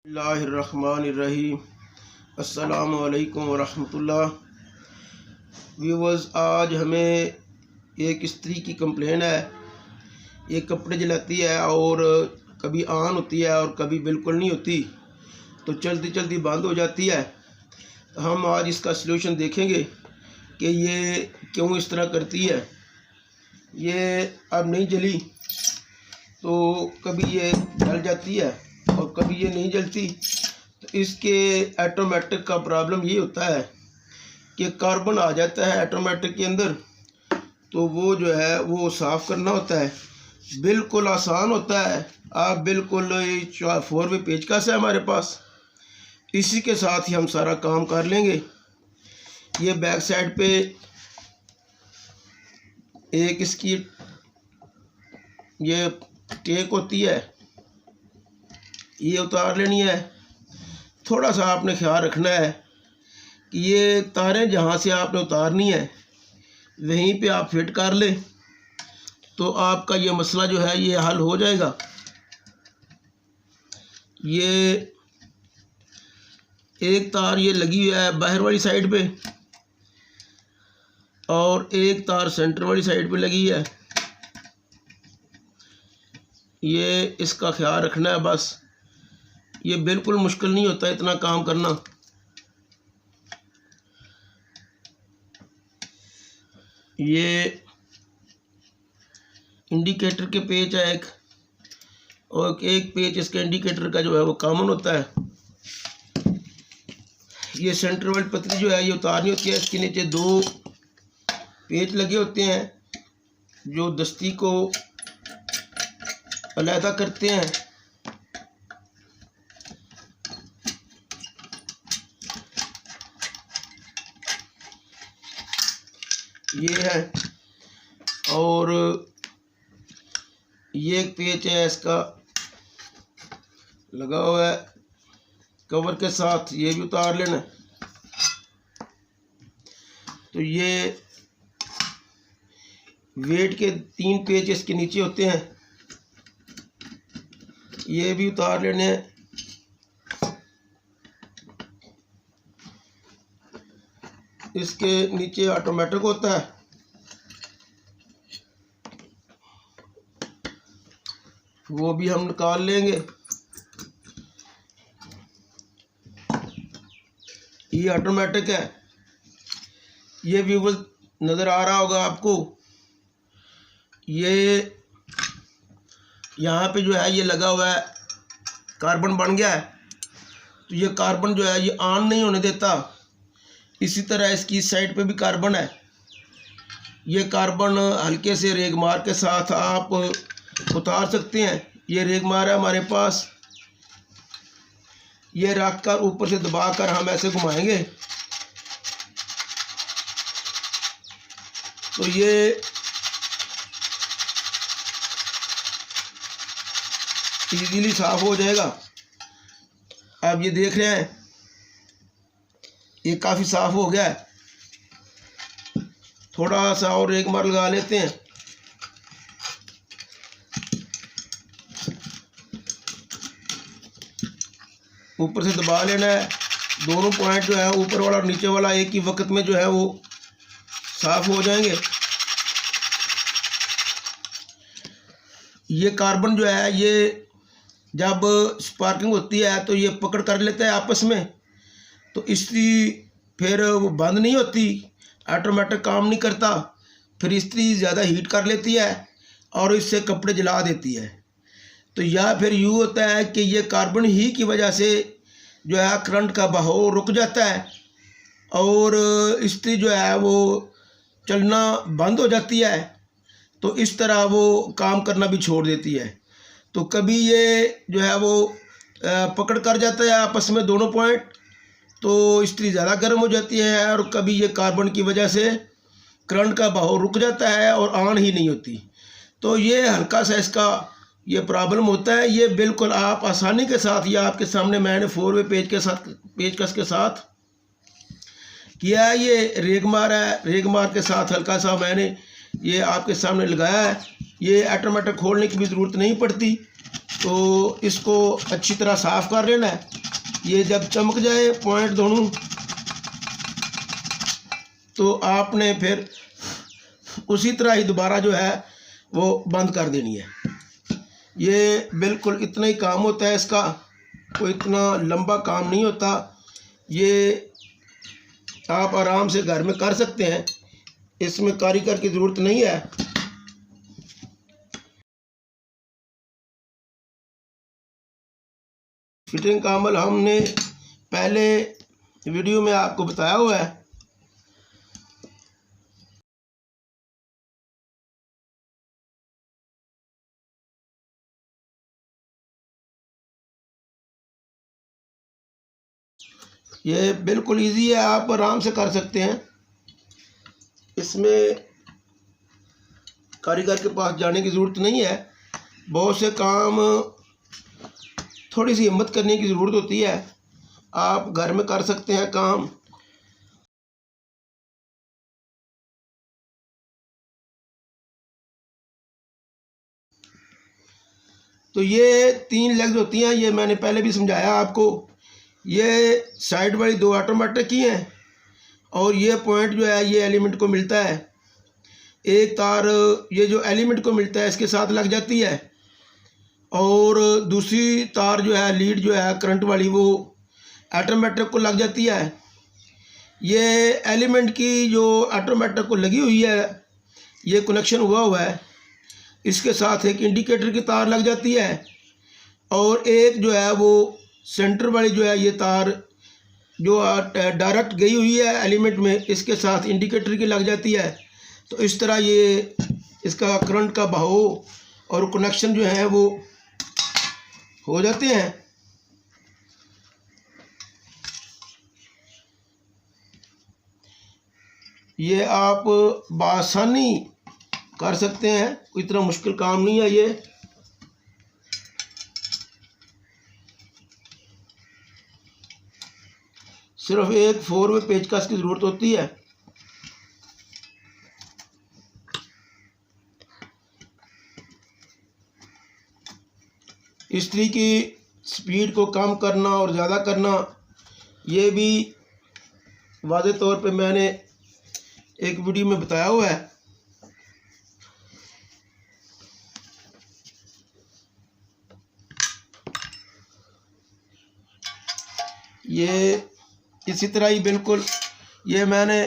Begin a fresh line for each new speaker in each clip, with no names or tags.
बिस्मिल्लाहिर्रहमानिर्रहीम। अस्सलामु अलैकुम वरहमतुल्लाह। व्यूवर्स, आज हमें एक स्त्री की कंप्लेन है। ये कपड़े जलाती है और कभी ऑन होती है और कभी बिल्कुल नहीं होती, तो चलती चलती बंद हो जाती है। तो हम आज इसका सलूशन देखेंगे कि ये क्यों इस तरह करती है। ये अब नहीं जली तो कभी ये जल जाती है और कभी ये नहीं जलती। तो इसके ऑटोमेटिक का प्रॉब्लम ये होता है कि कार्बन आ जाता है ऑटोमेटिक के अंदर, तो वो जो है वो साफ़ करना होता है। बिल्कुल आसान होता है। आप बिल्कुल 4 पेचकस है हमारे पास, इसी के साथ ही हम सारा काम कर लेंगे। ये बैक साइड पे एक इसकी ये टेक होती है, ये उतार लेनी है। थोड़ा सा आपने ख्याल रखना है कि ये तारें जहाँ से आपने उतारनी है वहीं पे आप फिट कर ले, तो आपका ये मसला जो है ये हल हो जाएगा। ये एक तार ये लगी हुई है बाहर वाली साइड पे और एक तार सेंटर वाली साइड पे लगी है। ये इसका ख्याल रखना है बस। ये बिल्कुल मुश्किल नहीं होता इतना काम करना। ये इंडिकेटर के पेच है एक, और एक पेच इसके इंडिकेटर का जो है वो कॉमन होता है। ये सेंटर वाली पतली जो है ये उतारनी होती है। इसके नीचे 2 पेच लगे होते हैं जो दस्ती को अलहदा करते हैं। ये है, और ये एक पेच है इसका लगा हुआ है कवर के साथ, ये भी उतार लेना। तो ये वेट के 3 पेच इसके नीचे होते हैं, ये भी उतार लेने हैं। इसके नीचे ऑटोमेटिक होता है, वो भी हम निकाल लेंगे। ये ऑटोमेटिक है। ये व्यूवर नज़र आ रहा होगा आपको। ये यहाँ पे जो है ये लगा हुआ है, कार्बन बन गया है। तो ये कार्बन जो है ये ऑन नहीं होने देता। इसी तरह इसकी साइड पे भी कार्बन है। ये कार्बन हल्के से रेगमार के साथ आप उतार सकते हैं। ये रेगमार है हमारे पास, ये रख कर ऊपर से दबाकर हम ऐसे घुमाएंगे तो ये इजीली साफ हो जाएगा। आप ये देख रहे हैं ये काफ़ी साफ हो गया है। थोड़ा सा और एक बार लगा लेते हैं। ऊपर से दबा लेना है। दोनों पॉइंट जो है ऊपर वाला और नीचे वाला एक ही वक्त में जो है वो साफ हो जाएंगे। ये कार्बन जो है ये जब स्पार्किंग होती है तो ये पकड़ कर लेता है आपस में, तो इस्त्री फिर वो बंद नहीं होती, ऑटोमेटिक काम नहीं करता। फिर इस्त्री ज़्यादा हीट कर लेती है और इससे कपड़े जला देती है। तो या फिर यूँ होता है कि ये कार्बन ही की वजह से जो है करंट का बहाव रुक जाता है और इस्त्री जो है वो चलना बंद हो जाती है। तो इस तरह वो काम करना भी छोड़ देती है। तो कभी ये जो है वो पकड़ कर जाता है आपस में दोनों पॉइंट, तो इस्त्री ज़्यादा गर्म हो जाती है, और कभी ये कार्बन की वजह से करंट का बहाव रुक जाता है और ऑन ही नहीं होती। तो ये हल्का सा इसका ये प्रॉब्लम होता है। ये बिल्कुल आप आसानी के साथ, ये आपके सामने मैंने 4 पेचकस के साथ किया है। ये रेगमार है, रेगमार के साथ हल्का सा मैंने ये आपके सामने लगाया है। ये ऑटोमेटिक खोलने की भी ज़रूरत नहीं पड़ती। तो इसको अच्छी तरह साफ़ कर लेना है। ये जब चमक जाए पॉइंट दोनों तो आपने फिर उसी तरह ही दोबारा जो है वो बंद कर देनी है। ये बिल्कुल इतना ही काम होता है इसका, कोई इतना लंबा काम नहीं होता। ये आप आराम से घर में कर सकते हैं, इसमें कारीगर की ज़रूरत नहीं है। फिटिंग का अमल हमने पहले वीडियो में आपको बताया हुआ है। ये बिल्कुल इजी है, आप आराम से कर सकते हैं। इसमें कारीगर के पास जाने की ज़रूरत नहीं है। बहुत से काम थोड़ी सी हिम्मत करने की ज़रूरत होती है, आप घर में कर सकते हैं काम। तो ये 3 लेग्स होती हैं, ये मैंने पहले भी समझाया आपको। ये साइड वाली 2 ऑटोमेटिक की हैं और ये पॉइंट जो है ये एलिमेंट को मिलता है। एक तार ये जो एलिमेंट को मिलता है इसके साथ लग जाती है और दूसरी तार जो है लीड जो है करंट वाली वो ऑटोमेटिक को लग जाती है। ये एलिमेंट की जो ऑटोमेटिक को लगी हुई है ये कनेक्शन हुआ है, इसके साथ एक इंडिकेटर की तार लग जाती है और एक जो है वो सेंटर वाली जो है ये तार जो डायरेक्ट गई हुई है एलिमेंट में, इसके साथ इंडिकेटर की लग जाती है। तो इस तरह ये इसका करंट का बहाव और कनेक्शन जो है वो हो जाते हैं। ये आप बआसानी कर सकते हैं, कोई इतना मुश्किल काम नहीं है। ये सिर्फ एक 4वे पेचकस की ज़रूरत होती है। इस्त्री की स्पीड को कम करना और ज़्यादा करना ये भी वाज़े तौर पे मैंने एक वीडियो में बताया हुआ है। ये इसी तरह ही बिल्कुल ये मैंने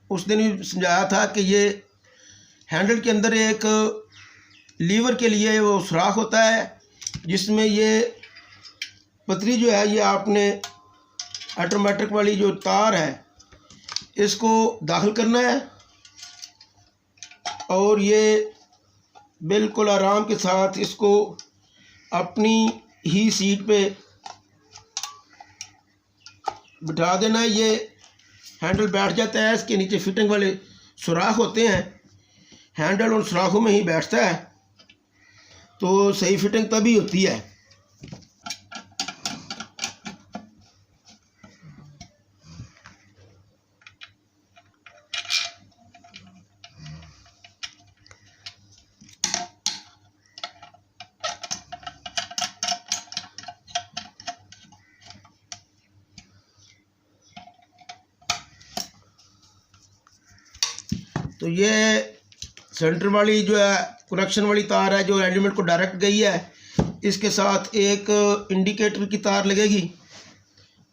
उस दिन भी समझाया था कि ये हैंडल के अंदर एक लीवर के लिए वो सुराख होता है जिसमें ये पतरी जो है ये आपने ऑटोमेटिक वाली जो तार है इसको दाखिल करना है और ये बिल्कुल आराम के साथ इसको अपनी ही सीट पे बिठा देना है। ये हैंडल बैठ जाता है, इसके नीचे फिटिंग वाले सुराख होते हैं, हैंडल उन सुराखों में ही बैठता है तो सही फिटिंग तभी होती है। तो ये सेंटर वाली जो है कनेक्शन वाली तार है जो एलिमेंट को डायरेक्ट गई है, इसके साथ एक इंडिकेटर की तार लगेगी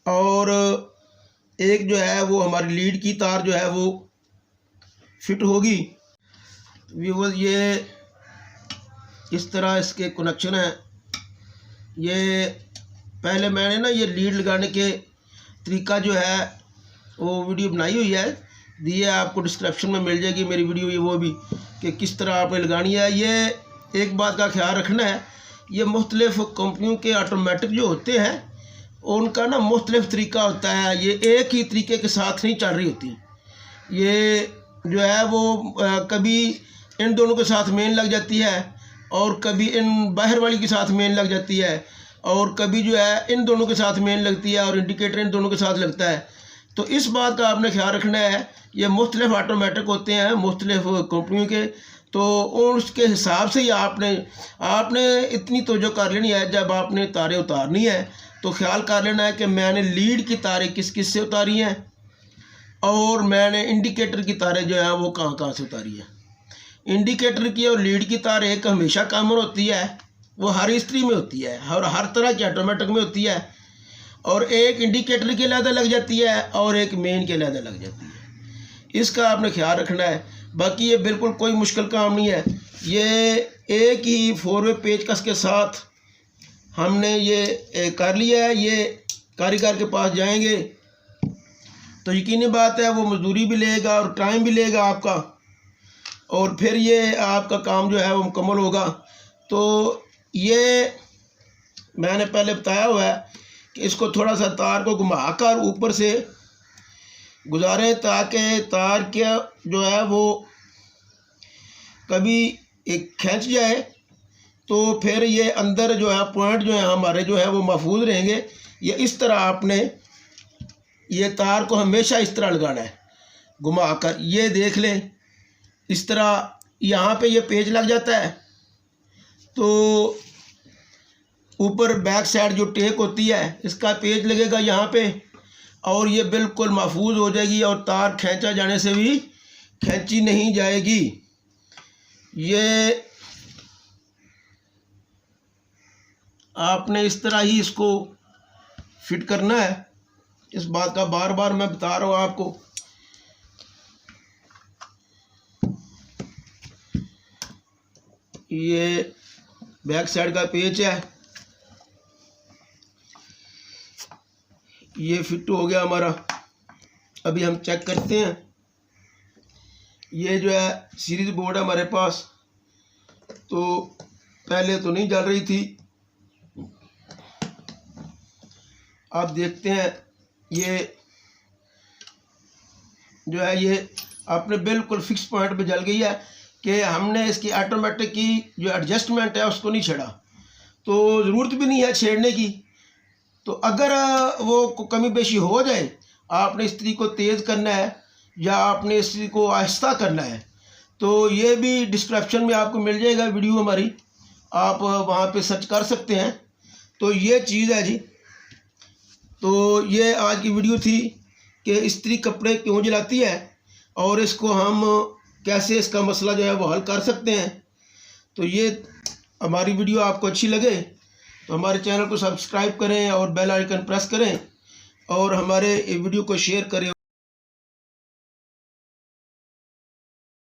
और एक जो है वो हमारी लीड की तार जो है वो फिट होगी। व्यूअर्स ये इस तरह इसके कनेक्शन है। ये पहले मैंने ना ये लीड लगाने के तरीका जो है वो वीडियो बनाई हुई है, दी है आपको, डिस्क्रिप्शन में मिल जाएगी मेरी वीडियो, ये वो भी कि किस तरह आपने लगानी है। ये एक बात का ख्याल रखना है, ये मुख्तलिफ़ कंपनियों के ऑटोमेटिक जो होते हैं उनका ना मुख्तलिफ़ तरीका होता है, ये एक ही तरीके के साथ नहीं चल रही होती। ये जो है वो कभी इन दोनों के साथ मेन लग जाती है और कभी इन बाहर वाली के साथ मेन लग जाती है और कभी जो है इन दोनों के साथ मेन लगती है और इंडिकेटर इन दोनों के साथ लगता है। तो इस बात का आपने ख्याल रखना है, ये मुख्तलिफ़ ऑटोमेटिक होते हैं मुख्तलिफ़ कंपनियों के, तो उसके हिसाब से ही आपने इतनी तवज्जो कर लेनी है जब आपने तारें उतारनी है तो ख्याल कर लेना है कि मैंने लीड की तारें किस किस से उतारी हैं और मैंने इंडिकेटर की तारें जो है वो कहाँ कहाँ से उतारी है। इंडिकेटर की और लीड की तार एक हमेशा कॉमन होती है, वो हर इस्त्री में होती है और हर तरह की ऑटोमेटिक में होती है, और एक इंडिकेटर के अलग लग जाती है और एक मेन के अलग लग जाती है। इसका आपने ख्याल रखना है। बाकी ये बिल्कुल कोई मुश्किल काम नहीं है। ये एक ही 4-वे पेचकस के साथ हमने ये कर लिया है। ये कारीगर के पास जाएंगे तो यकीनी बात है वो मजदूरी भी लेगा और टाइम भी लेगा आपका, और फिर ये आपका काम जो है वो मुकम्मल होगा। तो ये मैंने पहले बताया हुआ है कि इसको थोड़ा सा तार को घुमाकर ऊपर से गुजारें ताकि तार क्या जो है वो कभी एक खींच जाए तो फिर ये अंदर जो है पॉइंट जो है हमारे जो है वो महफूज रहेंगे। ये इस तरह आपने ये तार को हमेशा इस तरह लगाना है घुमाकर। ये देख लें इस तरह यहाँ पे ये पेच लग जाता है तो ऊपर बैक साइड जो टेक होती है इसका पेच लगेगा यहाँ पे और ये बिल्कुल महफूज हो जाएगी और तार खींचा जाने से भी खींची नहीं जाएगी। ये आपने इस तरह ही इसको फिट करना है। इस बात का बार बार मैं बता रहा हूँ आपको। ये बैक साइड का पेच है, ये फिट हो गया हमारा। अभी हम चेक करते हैं। ये जो है सीरीज बोर्ड है हमारे पास, तो पहले तो नहीं जल रही थी। आप देखते हैं ये जो है ये अपने बिल्कुल फिक्स पॉइंट पे जल गई है कि हमने इसकी ऑटोमेटिक की जो एडजस्टमेंट है उसको नहीं छेड़ा, तो ज़रूरत भी नहीं है छेड़ने की। तो अगर वो कमी बेशी हो जाए, आपने इस्त्री को तेज़ करना है या आपने इस्त्री को आहिस्ता करना है, तो ये भी डिस्क्रिप्शन में आपको मिल जाएगा वीडियो हमारी, आप वहाँ पे सर्च कर सकते हैं। तो ये चीज़ है जी। तो ये आज की वीडियो थी कि इस्त्री कपड़े क्यों जलाती है और इसको हम कैसे इसका मसला जो है वो हल कर सकते हैं। तो ये हमारी वीडियो आपको अच्छी लगे तो हमारे चैनल को सब्सक्राइब करें और बेल आइकन प्रेस करें और हमारे वीडियो को शेयर करें।